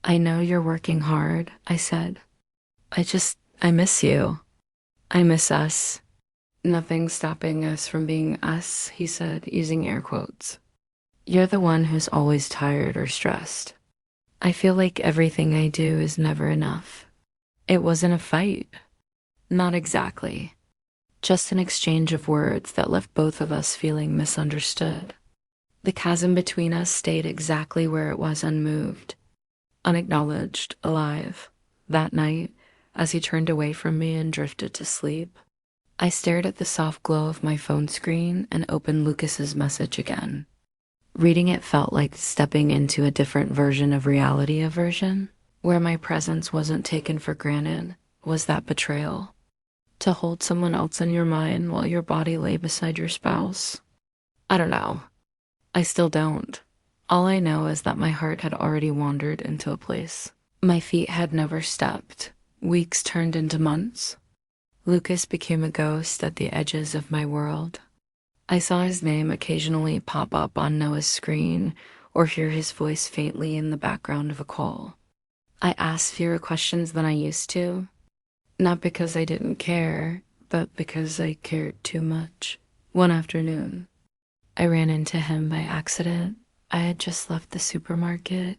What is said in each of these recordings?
I know you're working hard, I said. I miss you. I miss us. Nothing's stopping us from being us, he said, using air quotes. You're the one who's always tired or stressed. I feel like everything I do is never enough. It wasn't a fight. Not exactly. Just an exchange of words that left both of us feeling misunderstood. The chasm between us stayed exactly where it was, unmoved, unacknowledged, alive. That night, as he turned away from me and drifted to sleep, I stared at the soft glow of my phone screen and opened Lucas's message again. Reading it felt like stepping into a different version of reality aversion, where my presence wasn't taken for granted. Was that betrayal? To hold someone else in your mind while your body lay beside your spouse? I don't know. I still don't. All I know is that my heart had already wandered into a place my feet had never stepped. Weeks turned into months. Lucas became a ghost at the edges of my world. I saw his name occasionally pop up on Noah's screen or hear his voice faintly in the background of a call. I asked fewer questions than I used to, not because I didn't care, but because I cared too much. One afternoon, I ran into him by accident. I had just left the supermarket,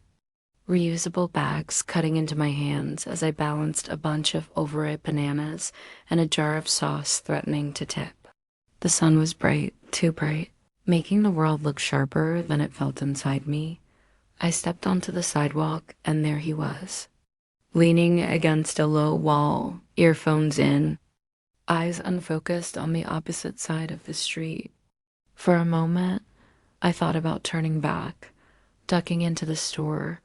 reusable bags cutting into my hands as I balanced a bunch of overripe bananas and a jar of sauce threatening to tip. The sun was bright, too bright, making the world look sharper than it felt inside me. I stepped onto the sidewalk, and there he was, leaning against a low wall, earphones in, eyes unfocused on the opposite side of the street. For a moment, I thought about turning back, ducking into the store,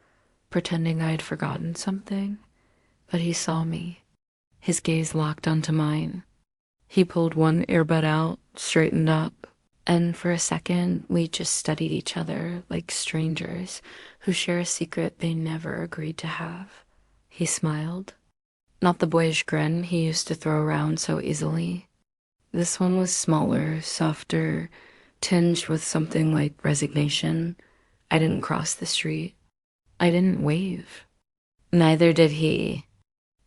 pretending I had forgotten something. But he saw me. His gaze locked onto mine. He pulled one earbud out, straightened up, and for a second, we just studied each other like strangers who share a secret they never agreed to have. He smiled. Not the boyish grin he used to throw around so easily. This one was smaller, softer, tinged with something like resignation. I didn't cross the street. I didn't wave. Neither did he.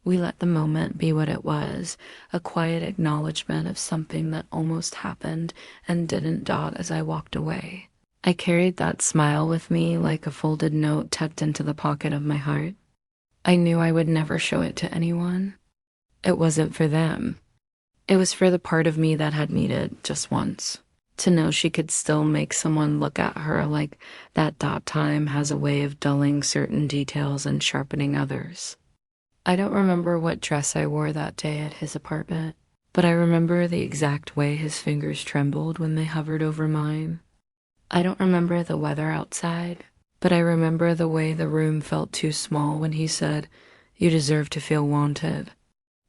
We let the moment be what it was, a quiet acknowledgement of something that almost happened and didn't dot as I walked away. I carried that smile with me like a folded note tucked into the pocket of my heart. I knew I would never show it to anyone. It wasn't for them. It was for the part of me that had needed, just once, to know she could still make someone look at her like that dot time has a way of dulling certain details and sharpening others. I don't remember what dress I wore that day at his apartment, but I remember the exact way his fingers trembled when they hovered over mine. I don't remember the weather outside, but I remember the way the room felt too small when he said, "You deserve to feel wanted."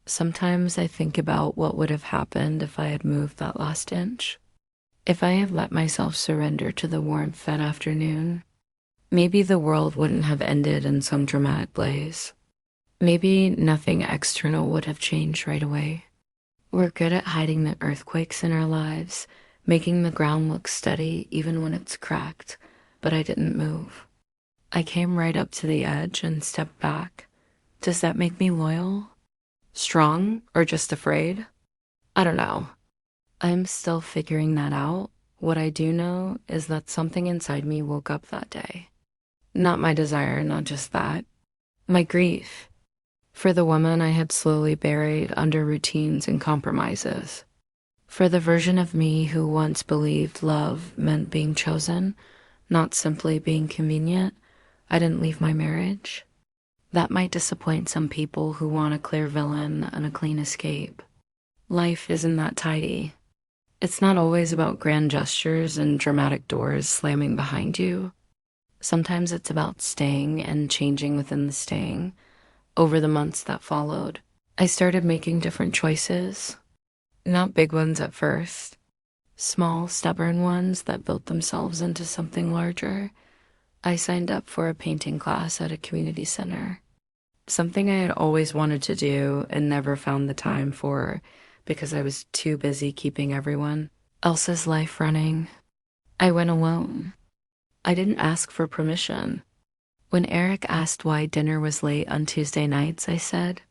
Sometimes I think about what would have happened if I had moved that last inch. If I had let myself surrender to the warmth that afternoon, maybe the world wouldn't have ended in some dramatic blaze. Maybe nothing external would have changed right away. We're good at hiding the earthquakes in our lives, making the ground look steady even when it's cracked, but I didn't move. I came right up to the edge and stepped back. Does that make me loyal? Strong, or just afraid? I don't know. I'm still figuring that out. What I do know is that something inside me woke up that day. Not my desire, not just that. My grief. For the woman I had slowly buried under routines and compromises. For the version of me who once believed love meant being chosen, not simply being convenient. I didn't leave my marriage. That might disappoint some people who want a clear villain and a clean escape. Life isn't that tidy. It's not always about grand gestures and dramatic doors slamming behind you. Sometimes it's about staying and changing within the staying. Over the months that followed, I started making different choices. Not big ones at first. Small, stubborn ones that built themselves into something larger. I signed up for a painting class at a community center. Something I had always wanted to do and never found the time for because I was too busy keeping everyone else's life running. I went alone. I didn't ask for permission. When Eric asked why dinner was late on Tuesday nights, I said,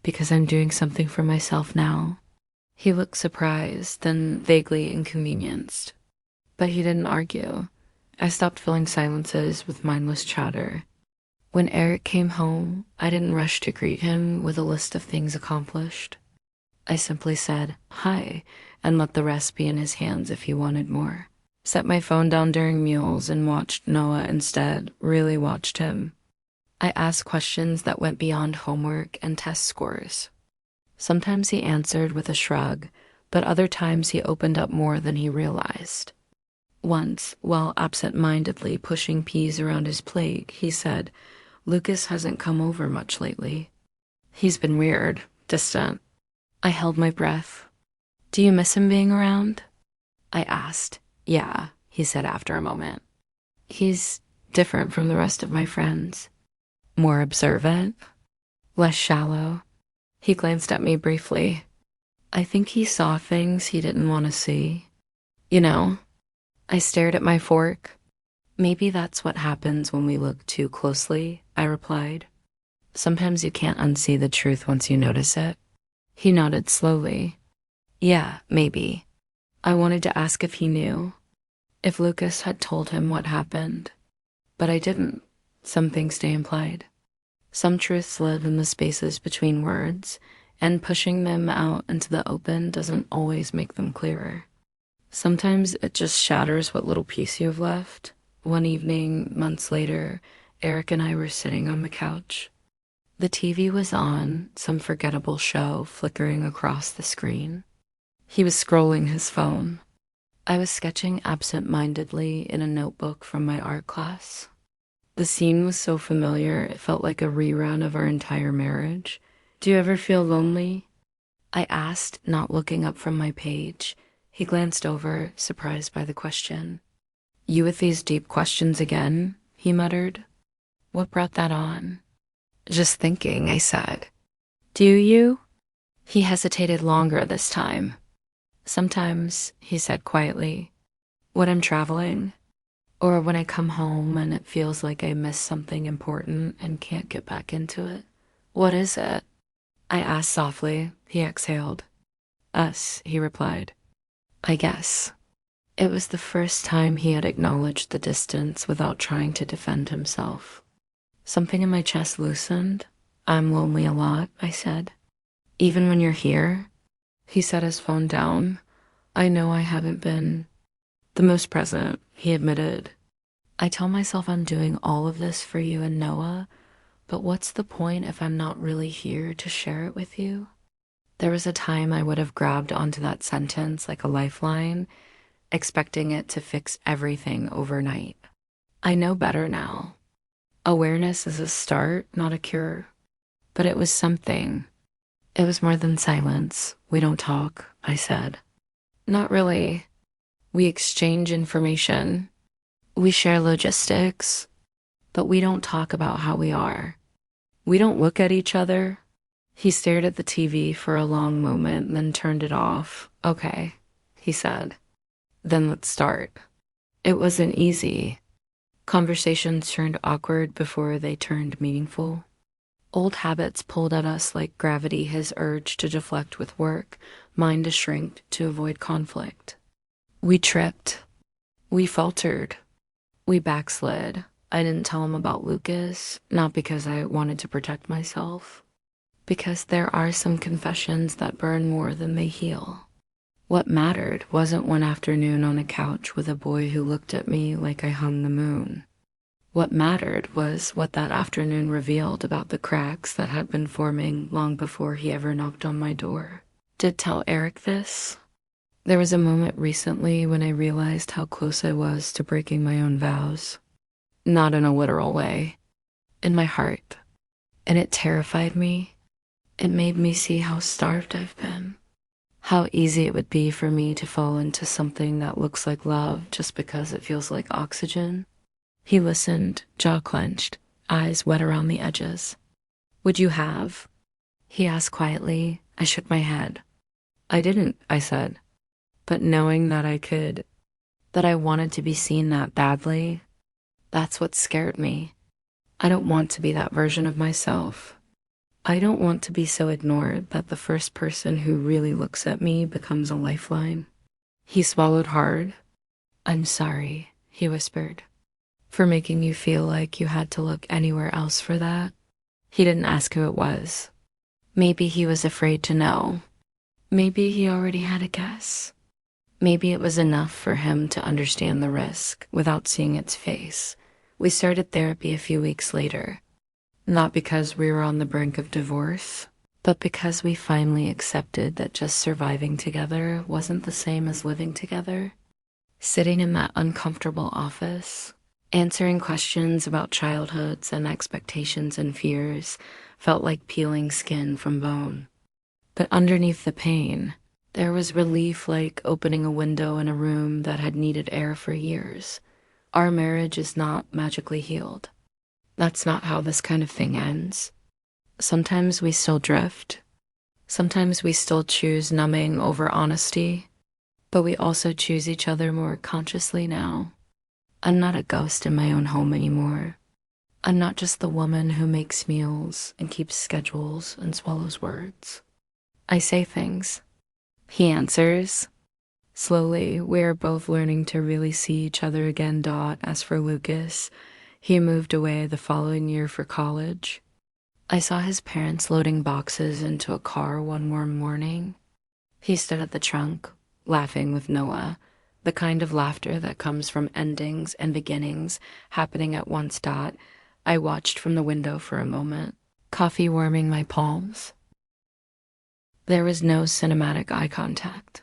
because I'm doing something for myself now. He looked surprised, then vaguely inconvenienced. But he didn't argue. I stopped filling silences with mindless chatter. When Eric came home, I didn't rush to greet him with a list of things accomplished. I simply said, hi, and let the rest be in his hands if he wanted more. Set my phone down during meals and watched Noah instead, really watched him. I asked questions that went beyond homework and test scores. Sometimes he answered with a shrug, but other times he opened up more than he realized. Once, while absent-mindedly pushing peas around his plate, he said, Lucas hasn't come over much lately. He's been weird, distant. I held my breath. Do you miss him being around? I asked. Yeah, he said after a moment. He's different from the rest of my friends. More observant, less shallow. He glanced at me briefly. I think he saw things he didn't want to see. You know, I stared at my fork. Maybe that's what happens when we look too closely, I replied. Sometimes you can't unsee the truth once you notice it. He nodded slowly. Yeah, maybe. I wanted to ask if he knew, if Lucas had told him what happened. But I didn't. Some things stay implied. Some truths live in the spaces between words, and pushing them out into the open doesn't always make them clearer. Sometimes it just shatters what little piece you have left. One evening, months later, Eric and I were sitting on the couch. The TV was on, some forgettable show flickering across the screen. He was scrolling his phone. I was sketching absent-mindedly in a notebook from my art class. The scene was so familiar, it felt like a rerun of our entire marriage. Do you ever feel lonely? I asked, not looking up from my page. He glanced over, surprised by the question. You with these deep questions again? He muttered. What brought that on? Just thinking, I said. Do you? He hesitated longer this time. Sometimes, he said quietly, when I'm traveling, or when I come home and it feels like I missed something important and can't get back into it. What is it? I asked softly. He exhaled. Us, he replied. I guess. It was the first time he had acknowledged the distance without trying to defend himself. Something in my chest loosened. I'm lonely a lot, I said. Even when you're here? He set his phone down. I know I haven't been the most present, he admitted. I tell myself I'm doing all of this for you and Noah, but what's the point if I'm not really here to share it with you? There was a time I would have grabbed onto that sentence like a lifeline, expecting it to fix everything overnight. I know better now. Awareness is a start, not a cure. But it was something. It was more than silence. We don't talk, I said. Not really. We exchange information. We share logistics. But we don't talk about how we are. We don't look at each other. He stared at the TV for a long moment, then turned it off. Okay, he said. Then let's start. It wasn't easy. Conversations turned awkward before they turned meaningful. Old habits pulled at us like gravity, his urge to deflect with work, mine to shrink to avoid conflict. We tripped. We faltered. We backslid. I didn't tell him about Lucas, not because I wanted to protect myself, because there are some confessions that burn more than they heal. What mattered wasn't one afternoon on a couch with a boy who looked at me like I hung the moon. What mattered was what that afternoon revealed about the cracks that had been forming long before he ever knocked on my door. Did tell Eric this? There was a moment recently when I realized how close I was to breaking my own vows. Not in a literal way, in my heart. And it terrified me. It made me see how starved I've been. How easy it would be for me to fall into something that looks like love just because it feels like oxygen. He listened, jaw clenched, eyes wet around the edges. Would you have? He asked quietly. I shook my head. I didn't, I said. But knowing that I could, that I wanted to be seen that badly, that's what scared me. I don't want to be that version of myself. I don't want to be so ignored that the first person who really looks at me becomes a lifeline. He swallowed hard. I'm sorry, he whispered, for making you feel like you had to look anywhere else for that. He didn't ask who it was. Maybe he was afraid to know. Maybe he already had a guess. Maybe it was enough for him to understand the risk without seeing its face. We started therapy a few weeks later, not because we were on the brink of divorce, but because we finally accepted that just surviving together wasn't the same as living together. Sitting in that uncomfortable office, answering questions about childhoods and expectations and fears felt like peeling skin from bone. But underneath the pain, there was relief like opening a window in a room that had needed air for years. Our marriage is not magically healed. That's not how this kind of thing ends. Sometimes we still drift. Sometimes we still choose numbing over honesty, but we also choose each other more consciously now. I'm not a ghost in my own home anymore. I'm not just the woman who makes meals and keeps schedules and swallows words. I say things. He answers. Slowly, we are both learning to really see each other again. As for Lucas, he moved away the following year for college. I saw his parents loading boxes into a car one warm morning. He stood at the trunk, laughing with Noah, the kind of laughter that comes from endings and beginnings happening at once. I watched from the window for a moment, coffee warming my palms. There was no cinematic eye contact,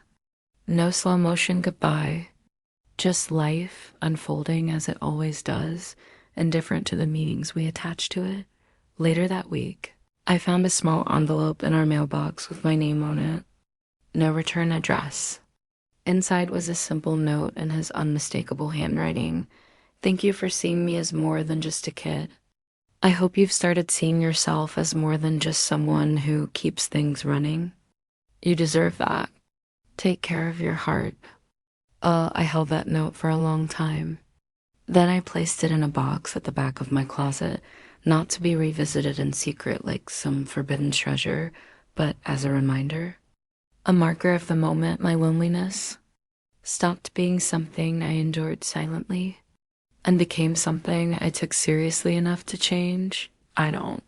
no slow motion goodbye, just life unfolding as it always does, indifferent to the meanings we attach to it. Later that week, I found a small envelope in our mailbox with my name on it. No return address. Inside was a simple note in his unmistakable handwriting. Thank you for seeing me as more than just a kid. I hope you've started seeing yourself as more than just someone who keeps things running. You deserve that. Take care of your heart. I held that note for a long time. Then I placed it in a box at the back of my closet, not to be revisited in secret like some forbidden treasure, but as a reminder. A marker of the moment my loneliness stopped being something I endured silently and became something I took seriously enough to change. I don't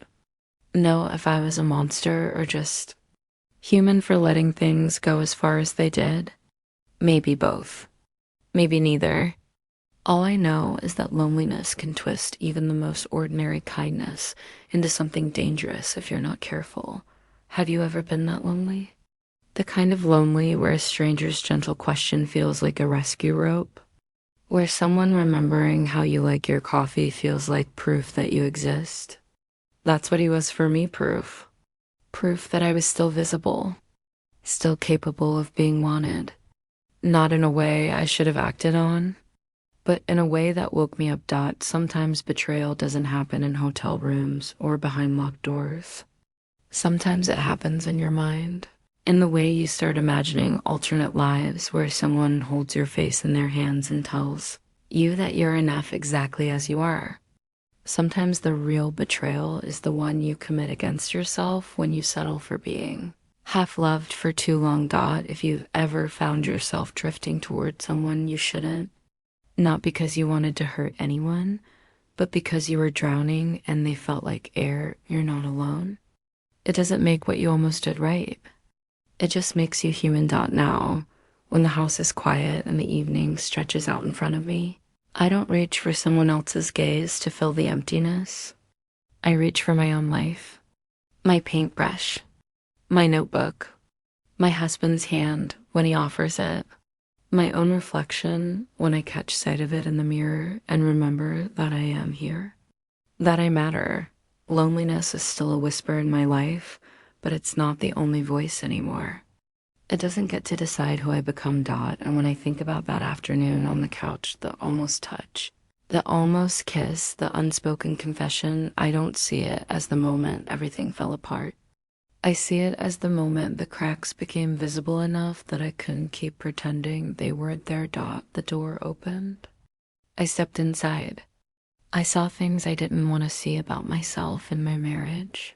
know if I was a monster or just human for letting things go as far as they did. Maybe both. Maybe neither. All I know is that loneliness can twist even the most ordinary kindness into something dangerous if you're not careful. Have you ever been that lonely? The kind of lonely where a stranger's gentle question feels like a rescue rope? Where someone remembering how you like your coffee feels like proof that you exist? That's what he was for me, proof. Proof that I was still visible, still capable of being wanted. Not in a way I should have acted on, but in a way that woke me up. Sometimes betrayal doesn't happen in hotel rooms or behind locked doors. Sometimes it happens in your mind, in the way you start imagining alternate lives where someone holds your face in their hands and tells you that you're enough exactly as you are. Sometimes the real betrayal is the one you commit against yourself when you settle for being half-loved for too long. If you've ever found yourself drifting toward someone you shouldn't, not because you wanted to hurt anyone, but because you were drowning and they felt like air, you're not alone. It doesn't make what you almost did right. It just makes you human. Now, when the house is quiet and the evening stretches out in front of me, I don't reach for someone else's gaze to fill the emptiness. I reach for my own life, my paintbrush, my notebook, my husband's hand when he offers it, my own reflection when I catch sight of it in the mirror and remember that I am here, that I matter. Loneliness is still a whisper in my life, but it's not the only voice anymore. It doesn't get to decide who I become. And when I think about that afternoon on the couch, the almost touch, the almost kiss, the unspoken confession, I don't see it as the moment everything fell apart. I see it as the moment the cracks became visible enough that I couldn't keep pretending they weren't there. The door opened. I stepped inside. I saw things I didn't want to see about myself in my marriage.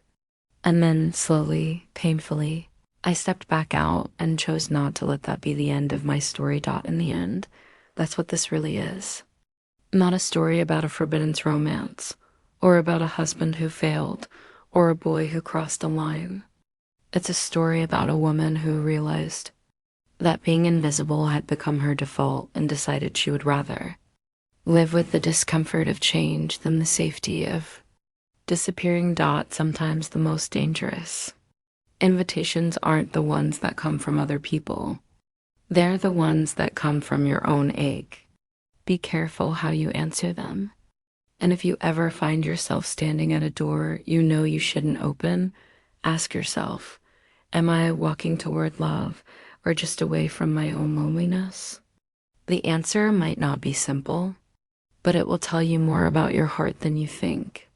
And then, slowly, painfully, I stepped back out and chose not to let that be the end of my story. In the end, that's what this really is. Not a story about a forbidden romance, or about a husband who failed, or a boy who crossed a line. It's a story about a woman who realized that being invisible had become her default and decided she would rather live with the discomfort of change than the safety of disappearing. Sometimes the most dangerous invitations aren't the ones that come from other people. They're the ones that come from your own ache. Be careful how you answer them. And if you ever find yourself standing at a door you know you shouldn't open, ask yourself, am I walking toward love or just away from my own loneliness? The answer might not be simple, but it will tell you more about your heart than you think.